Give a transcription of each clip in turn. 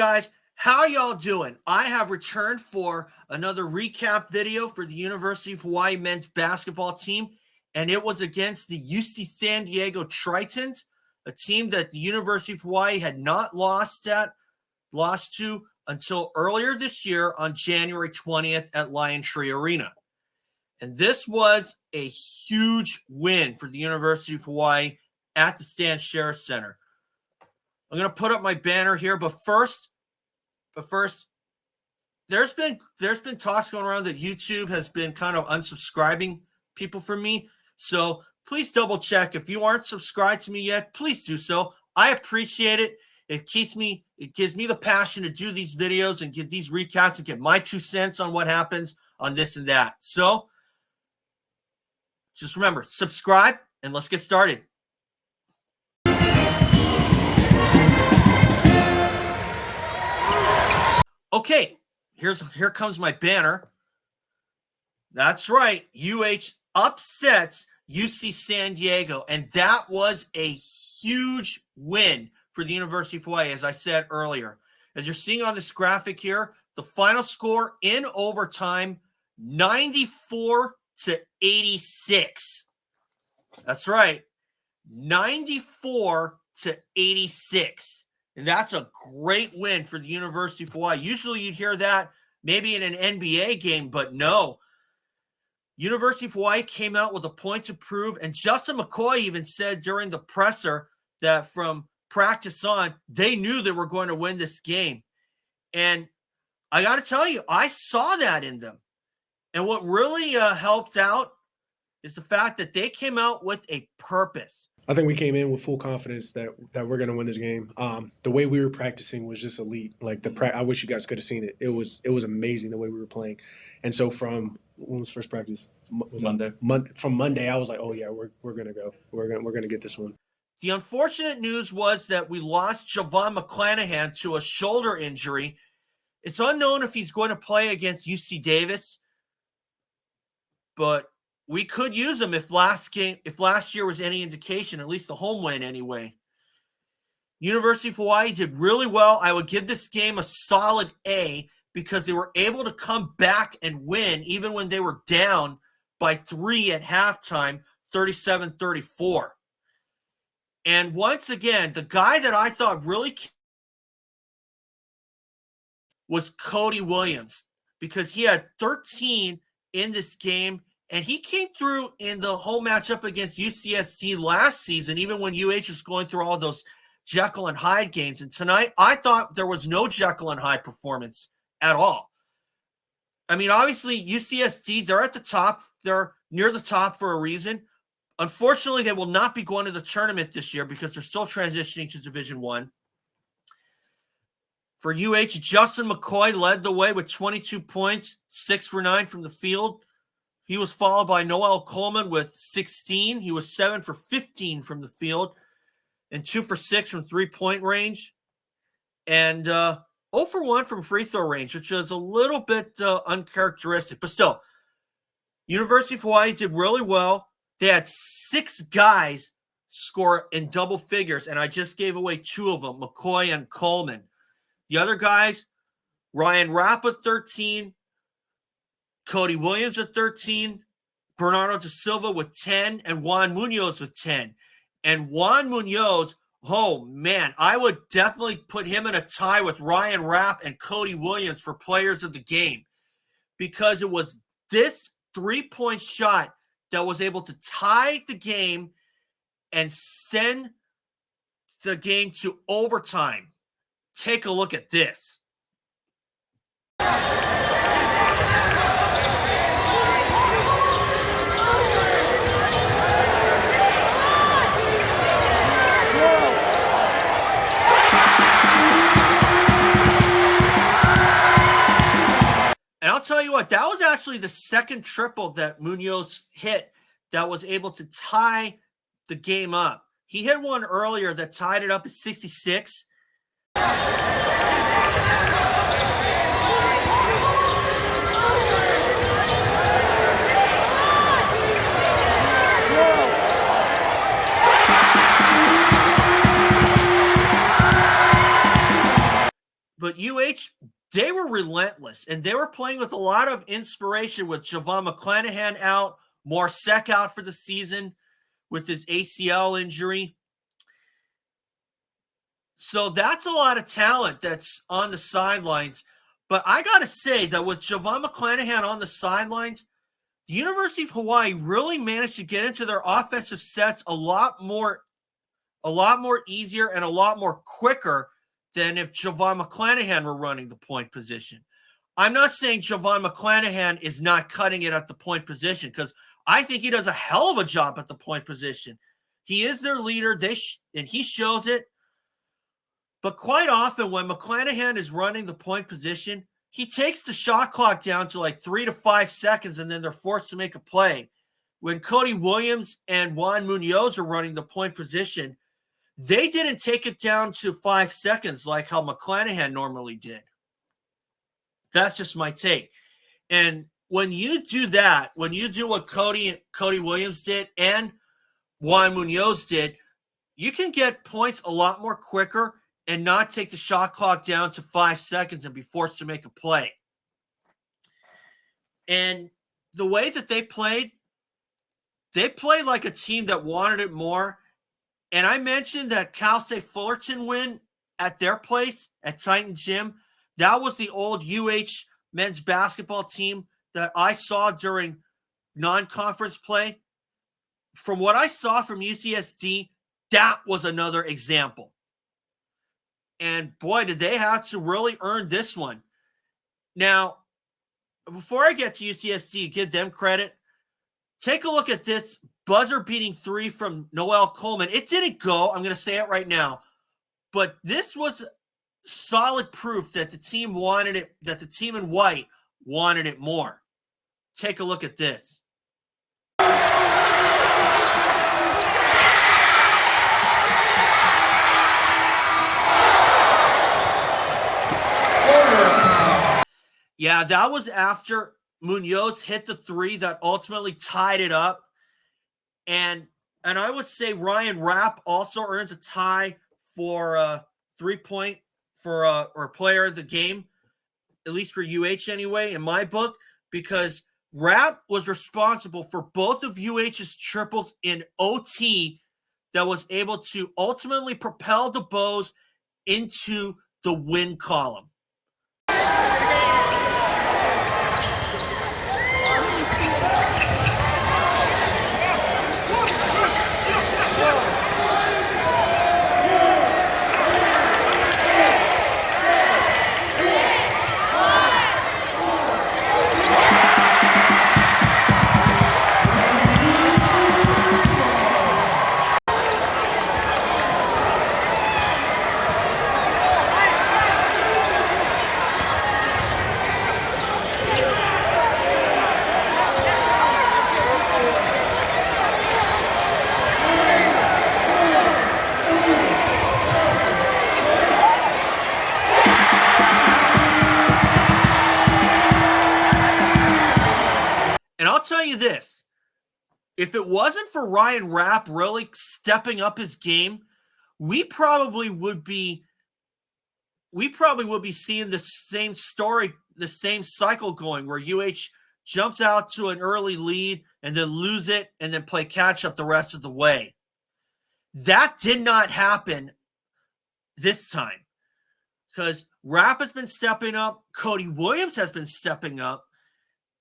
guys? How y'all doing? I have returned for another recap video for the University of Hawaii men's basketball team, and it was against the UC San Diego Tritons, a team that the University of Hawaii had not lost to until earlier this year on January 20th at Lion Tree Arena. And this was a huge win for the University of Hawaii at the Stan Sheriff Center. I'm going to put up my banner here, but first, there's been talks going around that YouTube has been kind of unsubscribing people from me. So please double check. If you aren't subscribed to me yet, please do so. I appreciate it. It gives me the passion to do these videos and give these recaps and get my 2 cents on what happens on this and that. So just remember, subscribe and let's get started. Okay, here comes my banner. That's right. UH upsets UC San Diego, and that was a huge win for the University of Hawaii, as I said earlier. As you're seeing on this graphic here, the final score in overtime, 94-86. That's right, 94-86. And that's a great win for the University of Hawaii. Usually you'd hear that maybe in an NBA game, but no. University of Hawaii came out with a point to prove, and Justin McKoy even said during the presser that from practice on, they knew they were going to win this game. And I got to tell you, I saw that in them. And what really helped out is the fact that they came out with a purpose. I think we came in with full confidence that we're going to win this game. The way we were practicing was just elite. Like I wish you guys could have seen it. It was amazing the way we were playing. And so when was first practice? Monday. From Monday, I was like, oh yeah, we're going to go. We're going to get this one. The unfortunate news was that we lost Javon McClanahan to a shoulder injury. It's unknown if he's going to play against UC Davis, but we could use him if last year was any indication, at least the home win anyway. University of Hawaii did really well. I would give this game a solid A because they were able to come back and win even when they were down by 3 at halftime, 37-34. And once again, the guy that I thought really was Kody Williams because he had 13 in this game. And he came through in the home matchup against UCSD last season, even when UH was going through all those Jekyll and Hyde games. And tonight, I thought there was no Jekyll and Hyde performance at all. I mean, obviously, UCSD, they're at the top. They're near the top for a reason. Unfortunately, they will not be going to the tournament this year because they're still transitioning to Division I. For UH, Justin McKoy led the way with 22 points, 6 for 9 from the field. He was followed by Noel Coleman with 16. He was 7 for 15 from the field and 2 for 6 from three-point range. And 0 for 1 from free throw range, which is a little bit uncharacteristic. But still, University of Hawaii did really well. They had 6 guys score in double figures, and I just gave away 2 of them, McKoy and Coleman. The other guys, Rapp with 13, Kody Williams with 13, Bernardo Silva with 10, and Juan Munoz with 10. And Juan Munoz, oh man, I would definitely put him in a tie with Rapp and Kody Williams for players of the game because it was this 3-point shot that was able to tie the game and send the game to overtime. Take a look at this. And I'll tell you what, that was actually the second triple that Munoz hit that was able to tie the game up. He hit one earlier that tied it up at 66. But UH, they were relentless, and they were playing with a lot of inspiration with Javon McClanahan out, Morsek out for the season with his ACL injury. So that's a lot of talent that's on the sidelines. But I got to say that with Javon McClanahan on the sidelines, the University of Hawaii really managed to get into their offensive sets a lot more easier and a lot more quicker than if Javon McClanahan were running the point position. I'm not saying Javon McClanahan is not cutting it at the point position, because I think he does a hell of a job at the point position. He is their leader, and he shows it. But quite often when McClanahan is running the point position, he takes the shot clock down to like 3 to 5 seconds, and then they're forced to make a play. When Kody Williams and Juan Munoz are running the point position, they didn't take it down to 5 seconds like how McClanahan normally did. That's just my take. And when you do that, when you do what Kody Williams did and Juan Munoz did, you can get points a lot more quicker and not take the shot clock down to 5 seconds and be forced to make a play. And the way that they played like a team that wanted it more. And I mentioned that Cal State Fullerton win at their place at Titan Gym. That was the old UH men's basketball team that I saw during non-conference play. From what I saw from UCSD, that was another example. And boy, did they have to really earn this one. Now, before I get to UCSD, give them credit, take a look at this buzzer-beating 3 from Noel Coleman. It didn't go. I'm going to say it right now. But this was solid proof that the team wanted it, that the team in white wanted it more. Take a look at this. Yeah, that was after Munoz hit the 3 that ultimately tied it up. And I would say Ryan Rapp also earns a tie for 3-point or player of the game, at least for UH anyway, in my book, because Rapp was responsible for both of UH's triples in OT that was able to ultimately propel the Bows into the win column. Tell you this, if it wasn't for Ryan Rapp really stepping up his game, we probably would be seeing the same story, the same cycle going, where UH jumps out to an early lead and then lose it and then play catch up the rest of the way. That did not happen this time, because Rapp has been stepping up, Kody Williams has been stepping up,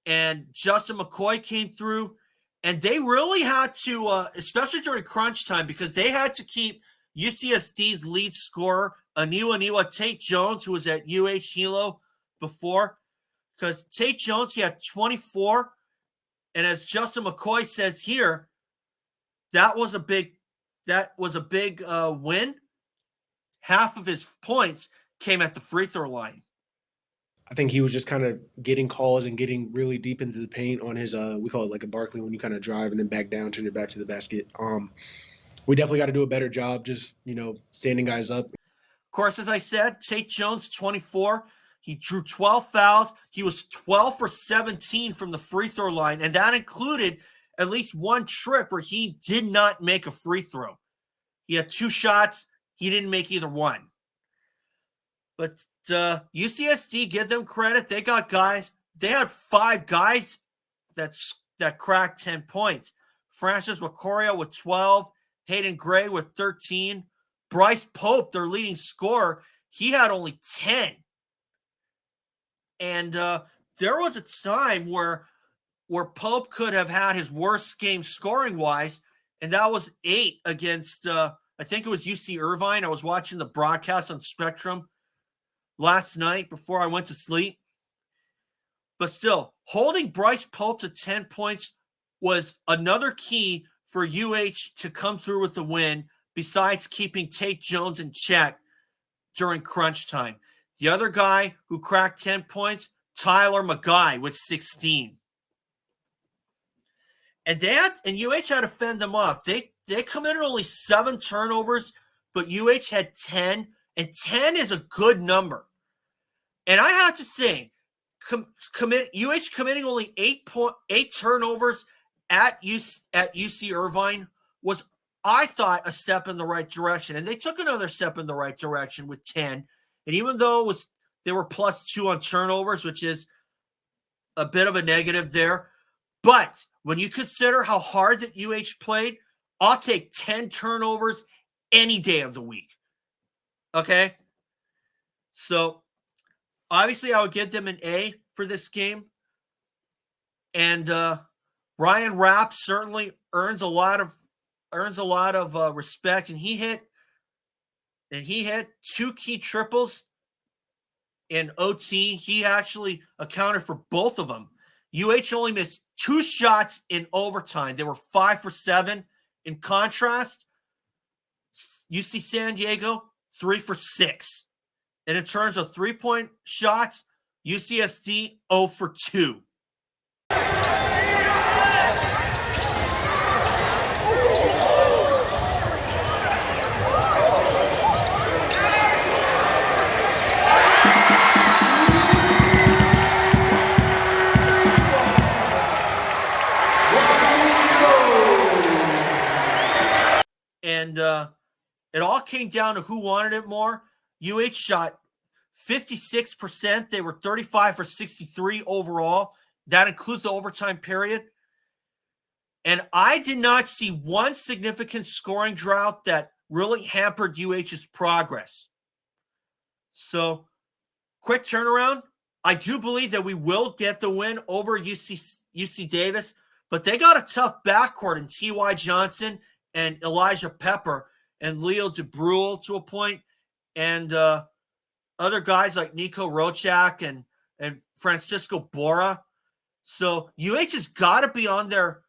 and Justin McKoy came through, and they really had to, especially during crunch time, because they had to keep UCSD's lead scorer, Aniwaniwa Tait-Jones, who was at Hilo before, because Tait-Jones, he had 24, and as Justin McKoy says here, that was a big win. Half of his points came at the free throw line. I think he was just kind of getting calls and getting really deep into the paint on his, we call it like a Barkley, when you kind of drive and then back down, turn it back to the basket. We definitely got to do a better job just, standing guys up. Of course, as I said, Tait-Jones, 24. He drew 12 fouls. He was 12 for 17 from the free throw line, and that included at least one trip where he did not make a free throw. He had 2 shots. He didn't make either one. But UCSD, give them credit. They got guys. They had 5 guys that cracked 10 points. Francis Wacorio with 12. Hayden Gray with 13. Bryce Pope, their leading scorer, he had only 10. And there was a time where Pope could have had his worst game scoring-wise, and that was 8 against, I think it was UC Irvine. I was watching the broadcast on Spectrum last night before I went to sleep. But still, holding Bryce Pope to 10 points was another key for UH to come through with the win, besides keeping Tait-Jones in check during crunch time. The other guy who cracked 10 points, Tyler McGuy with 16. And UH had to fend them off. They committed only 7 turnovers, but UH had 10, and 10 is a good number. And I have to say, UH committing only 8 turnovers at UC Irvine was, I thought, a step in the right direction. And they took another step in the right direction with 10. And even though they were +2 on turnovers, which is a bit of a negative there, but when you consider how hard that UH played, I'll take 10 turnovers any day of the week. Okay? So, obviously, I would give them an A for this game. And Ryan Rapp certainly earns a lot of respect. And he hit 2 key triples in OT. He actually accounted for both of them. UH only missed 2 shots in overtime. They were 5 for 7. In contrast, UC San Diego, 3 for 6. And in terms of 3-point shots, UCSD 0 for 2. And it all came down to who wanted it more. UH shot 56%. They were 35 for 63 overall. That includes the overtime period. And I did not see one significant scoring drought that really hampered UH's progress. So, quick turnaround. I do believe that we will get the win over UC Davis, but they got a tough backcourt in T.Y. Johnson and Elijah Pepper and Leo DeBrule to a point, and other guys like Nico Rochak and Francisco Bora. So UH has got to be on their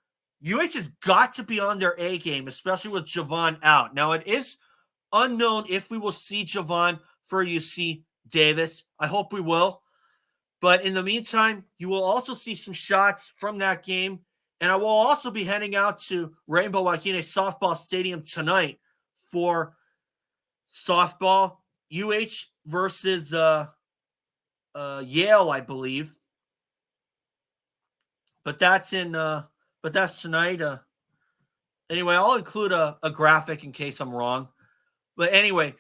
A game, especially with Javon out. Now it is unknown if we will see Javon for UC Davis. I hope we will. But in the meantime, you will also see some shots from that game. And I will also be heading out to Rainbow Wahine Softball Stadium tonight for softball. UH versus Yale, I believe. But that's tonight. Anyway, I'll include a graphic in case I'm wrong. But anyway,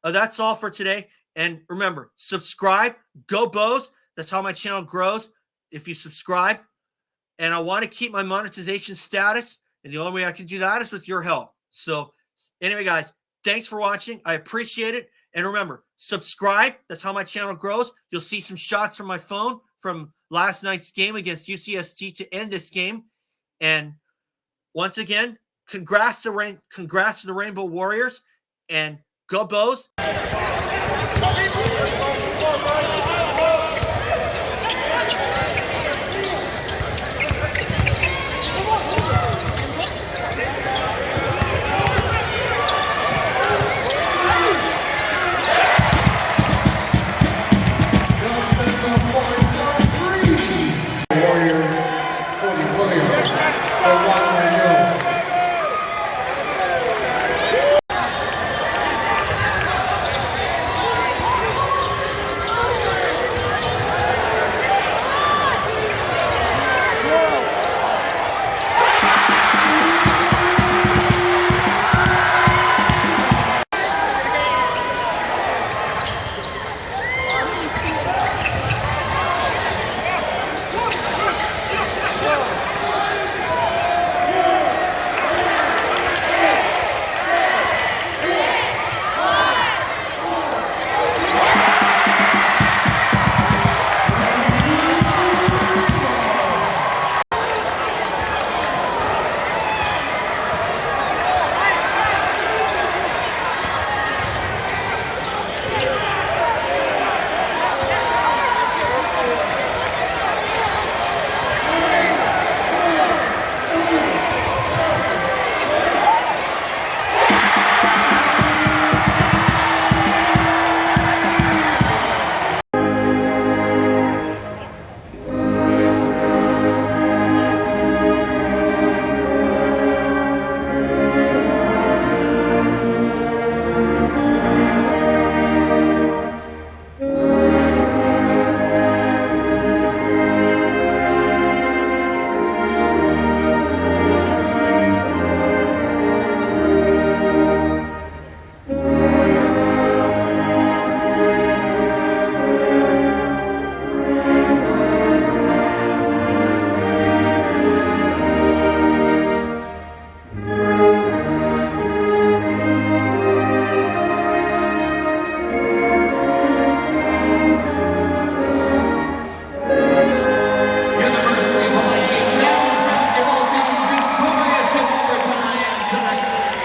that's all for today. And remember, subscribe. Go Bows. That's how my channel grows. If you subscribe. And I want to keep my monetization status. And the only way I can do that is with your help. So anyway, guys, thanks for watching. I appreciate it. And remember, subscribe. That's how my channel grows. You'll see some shots from my phone from last night's game against UCSD to end this game. And once again, congrats to the Rainbow Warriors. And go Bows.